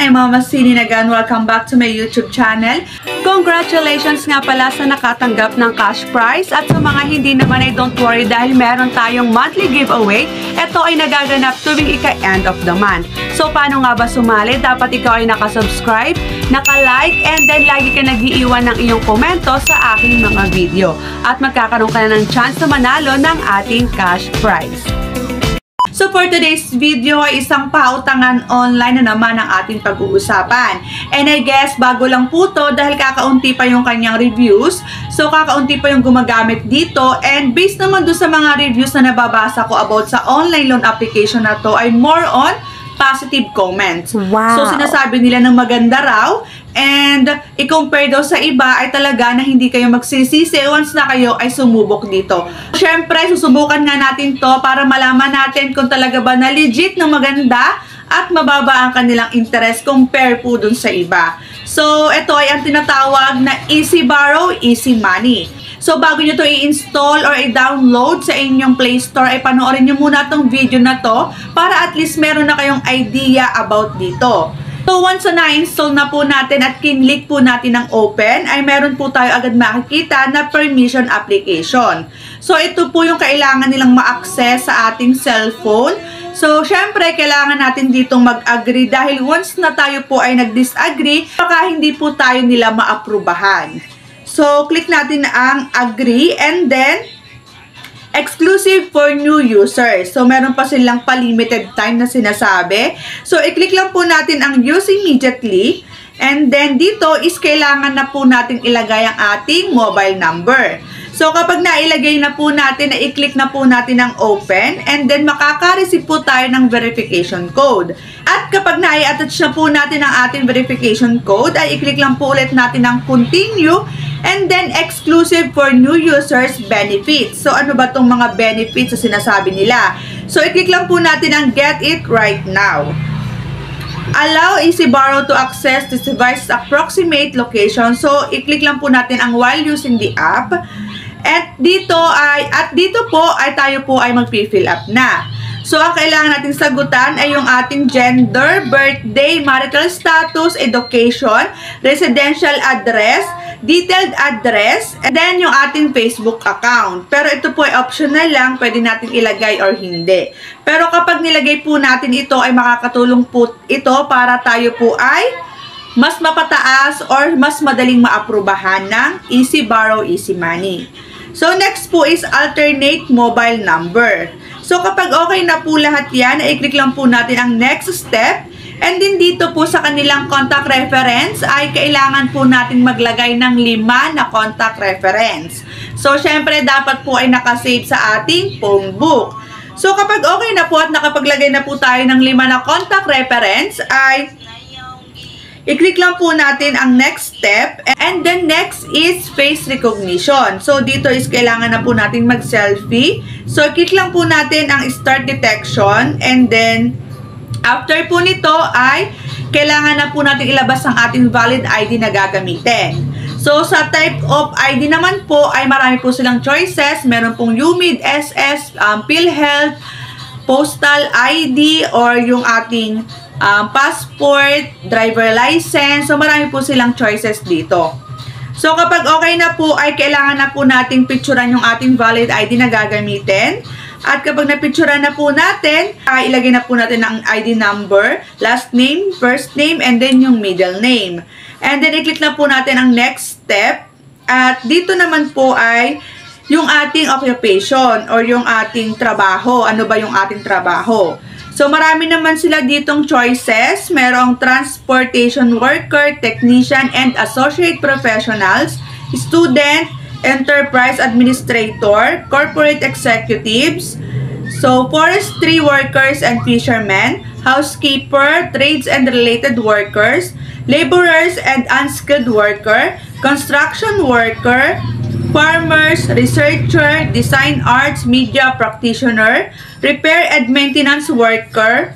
I'm Mama Sinin again. Welcome back to my YouTube channel. Congratulations nga pala sa nakatanggap ng cash prize. At sa mga hindi naman ay don't worry dahil meron tayong monthly giveaway. Ito ay nagaganap tuwing ika-end of the month. So paano nga ba sumali? Dapat ikaw ay nakasubscribe, naka-like, and then lagi ka nag-iiwan ng iyong komento sa aking mga video. At magkakaroon ka na ng chance na manalo ng ating cash prize. So for today's video ay isang pautangan online na naman ang ating pag-uusapan. And I guess bago lang po to dahil kakaunti pa yung kanyang reviews. So kakaunti pa yung gumagamit dito. And based naman doon sa mga reviews na nababasa ko about sa online loan application na to ay more on positive comments. Wow. So sinasabi nila ng maganda raw. And i-compare daw sa iba ay talaga na hindi kayo magsisisi once na kayo ay sumubok dito. Siyempre, susubukan nga natin to para malaman natin kung talaga ba na legit na maganda at mababa ang kanilang interest compare po dun sa iba. So, ito ay ang tinatawag na Easy Borrow, Easy Money. So, bago nyo to i-install or i-download sa inyong Play Store, ay panoorin nyo muna tong video na to para at least meron na kayong idea about dito. So, once na na-install na po natin at kinlik po natin ng open, ay meron po tayo agad makikita na permission application. So, ito po yung kailangan nilang ma-access sa ating cellphone. So, syempre, kailangan natin ditong mag-agree dahil once na tayo po ay nag-disagree, baka hindi po tayo nila ma-aprubahan. So, click natin ang agree and then exclusive for new users. So, meron pa silang pa-limited time na sinasabi. So, i-click lang po natin ang use immediately. And then, dito is kailangan na po natin ilagay ang ating mobile number. So, kapag nailagay na po natin, i-click na po natin ang open. And then, makaka-receive po tayo ng verification code. At kapag na-attach na po natin ang ating verification code, ay i-click lang po ulit natin ang continue. And then, exclusive for new users benefits. So, ano ba itong mga benefits na sinasabi nila? So, i-click lang po natin ang get it right now. Allow Easy Borrow to access this device's approximate location. So, i-click lang po natin ang while using the app. At dito po ay tayo po ay mag-fill up na. So, ang kailangan natin sagutan ay yung ating gender, birthday, marital status, education, residential address, detailed address, and then yung ating Facebook account. Pero ito po ay optional lang, pwede natin ilagay or hindi. Pero kapag nilagay po natin ito, ay makakatulong po ito para tayo po ay mas mapataas or mas madaling maaprubahan ng Easy Borrow, Easy Money. So, next po is alternate mobile number. So, kapag okay na po lahat yan, i-click lang po natin ang next step. And then dito po sa kanilang contact reference ay kailangan po natin maglagay ng 5 na contact reference. So, syempre dapat po ay nakasave sa ating phone book. So, kapag okay na po at nakapaglagay na po tayo ng 5 na contact reference ay i-click lang po natin ang next step. And then next is face recognition. So, dito is kailangan na po natin mag-selfie. So, click lang po natin ang start detection. And then, after po nito ay kailangan na po natin ilabas ang ating valid ID na gagamitin. So, sa type of ID naman po ay marami po silang choices. Meron pong UMID, SS, PhilHealth, Postal ID, or yung ating passport, driver license. So, marami po silang choices dito. So, kapag okay na po, ay kailangan na po nating picturean yung ating valid ID na gagamitin. At kapag napicturean na po natin, ilagay na po natin ang ID number, last name, first name, and then yung middle name. And then, i-click na po natin ang next step. At dito naman po ay yung ating occupation or yung ating trabaho. Ano ba yung ating trabaho? So, marami naman sila ditong choices. Merong transportation worker, technician, and associate professionals, student, enterprise administrator, corporate executives, so forestry workers and fishermen, housekeeper, trades and related workers, laborers and unskilled worker, construction worker, farmers, researcher, design arts, media practitioner, repair and maintenance worker,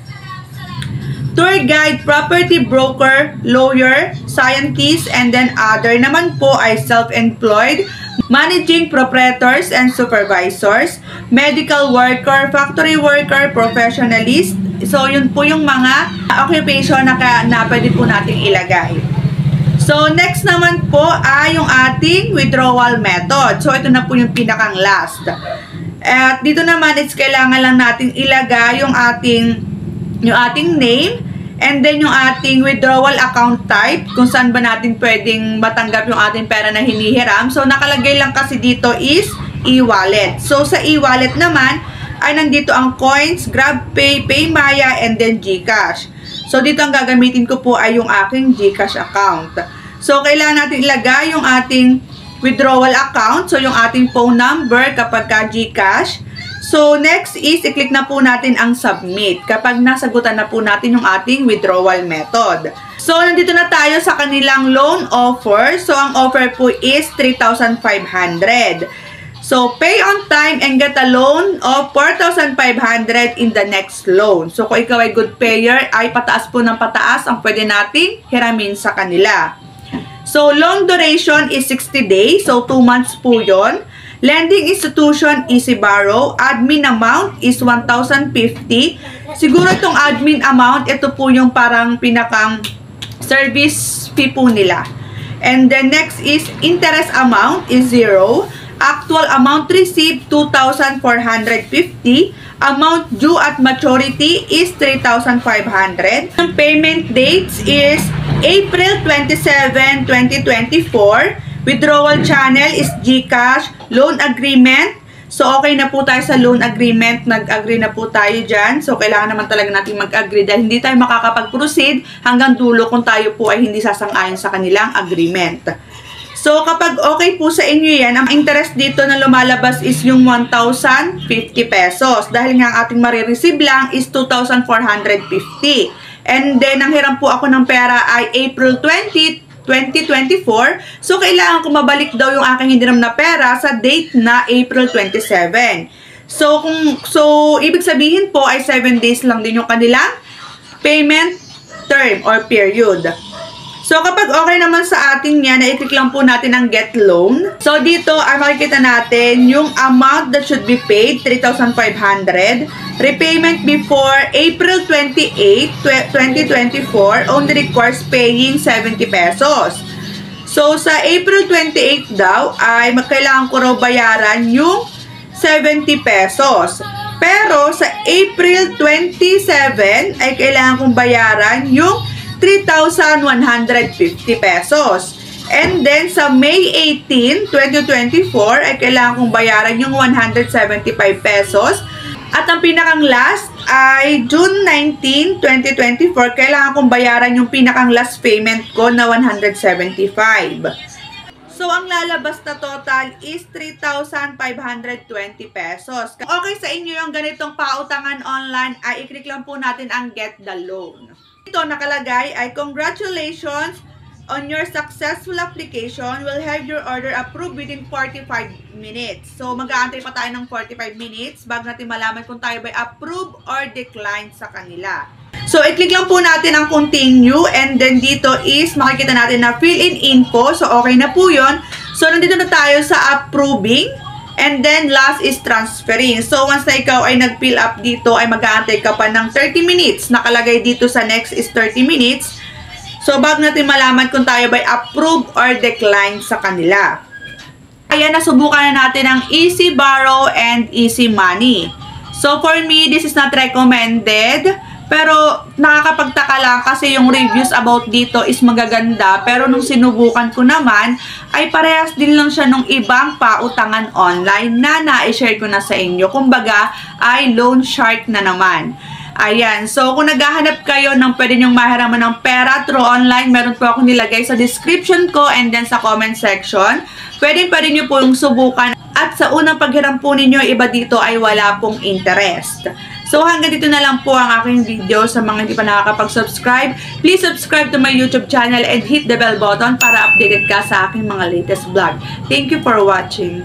tour guide, property broker, lawyer, scientist, and then other naman po ay self-employed, managing proprietors and supervisors, medical worker, factory worker, professionalist. So, yun po yung mga occupation na pwede po nating ilagay. So, next naman po ay yung ating withdrawal method. So, ito na po yung pinakang last. At dito naman is kailangan lang natin ilagay yung ating name and then yung ating withdrawal account type kung saan ba natin pwedeng matanggap yung ating pera na hinihiram. So, nakalagay lang kasi dito is e-wallet. So, sa e-wallet naman ay nandito ang Coins, GrabPay, PayMaya, and then GCash. So, dito ang gagamitin ko po ay yung aking GCash account. So, kailangan natin ilagay yung ating withdrawal account. So, yung ating phone number kapag ka GCash. So, next is, i-click na po natin ang submit kapag nasagutan na po natin yung ating withdrawal method. So, nandito na tayo sa kanilang loan offer. So, ang offer po is 3,500. So, pay on time and get a loan of 4,500 in the next loan. So, kung ikaw ay good payer, ay pataas po ng pataas ang pwede nating hiramin sa kanila. So, loan duration is 60 days. So, 2 months po yon. Lending institution, Easy Borrow. Admin amount is 1,050. Siguro itong admin amount, ito po yung parang pinakang service fee po nila. And then next is interest amount is 0. Actual amount received, 2,450. Amount due at maturity is 3,500. Ang payment dates is April 27, 2024. Withdrawal channel is GCash. Loan agreement. So, okay na po tayo sa loan agreement. Nag-agree na po tayo dyan. So, kailangan naman talaga natin mag-agree dahil hindi tayo makakapag-proceed hanggang dulo kung tayo po ay hindi sasang-ayon sa kanilang agreement. So, kapag okay po sa inyo yan, ang interest dito na lumalabas is yung 1,050 pesos. Dahil nga ang ating marireceive lang is 2,450. And then, ang hiram po ako ng pera ay April 20, 2024. So, kailangan ko mabalik daw yung aking hiniram na pera sa date na April 27. So, ibig sabihin po ay 7 days lang din yung kanilang payment term or period. So, kapag okay naman sa atin yan, i-click lang po natin ang get loan. So, dito ay makikita natin yung amount that should be paid, 3,500. Repayment before April 28, 2024 only requires paying 70 pesos. So, sa April 28 daw ay kailangan ko raw bayaran yung 70 pesos. Pero sa April 27 ay kailangan kong bayaran yung 3,150 pesos. And then, sa May 18, 2024, ay kailangan kong bayaran yung 175 pesos. At ang pinakang last ay June 19, 2024, kailangan kong bayaran yung pinakang last payment ko na 175. So, ang lalabas na total is 3,520 pesos. Okay sa inyo yung ganitong pautangan online, ay i-click lang po natin ang get the loan. Ito nakalagay ay congratulations on your successful application. We'll have your order approved within 45 minutes. So, mag-aantay pa tayo ng 45 minutes bago natin malaman kung tayo ba approve or decline sa kanila. So, i-click lang po natin ang continue and then dito is makikita natin na fill in info. So, okay na po yun. So, nandito na tayo sa approving. And then, last is transferring. So, once na ikaw ay nag-fill up dito, ay mag-aantay ka pa ng 30 minutes. Nakalagay dito sa next is 30 minutes. So, bago natin malaman kung tayo by approve or decline sa kanila. Ayan, nasubukan na natin ang Easy Borrow and Easy Money. So, for me, this is not recommended. Pero, nakakapagtaka lang kasi yung reviews about dito is magaganda. Pero, nung sinubukan ko naman, ay parehas din lang siya nung ibang pautangan online na na-share ko na sa inyo. Kumbaga, ay loan shark na naman. Ayan. So, kung naghahanap kayo ng pwede nyong mahiraman ng pera through online, meron po akong nilagay sa description ko and then sa comment section. Pwede nyo po yung subukan. At sa unang paghiram po ninyo, iba dito ay wala pong interest. So, hanggang dito na lang po ang aking video. Sa mga hindi pa nakakapag-subscribe, please subscribe to my YouTube channel and hit the bell button para updated ka sa aking mga latest vlog. Thank you for watching.